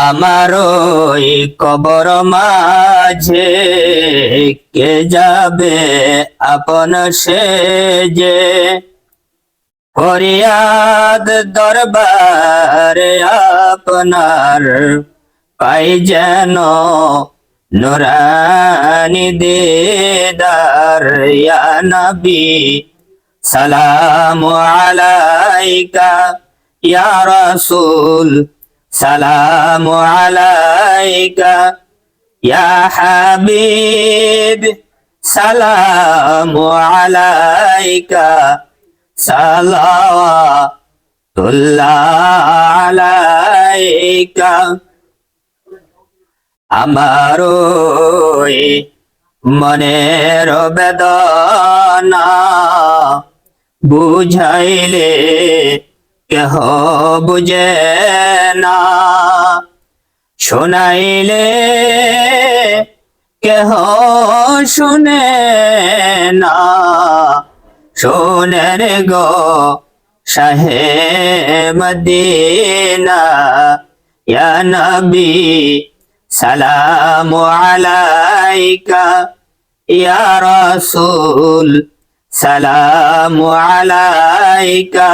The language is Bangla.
আমার ওই কবর মাঝে কে যাবে আপন সেজে, ফরিয়াদ দরবারে আপনার পাই যেন নুরানি দিদার। ইয়া নবী সালামু আলাইকা, ইয়া রাসূল সালামু আলাইকা, ইয়া হাবিব সালামু আলাইকা, সালাওয়াতুল্লাহ আলাইকা। আমার ওই মনের বেদনা বুঝাইলে কেহ বুঝে না, শোনাইলে কেহ শুনে না। শোনেন গো শাহে মদিনা, ইয়া নবী সালামু আলাইকা, ইয়া রাসূল সালামু আলাইকা।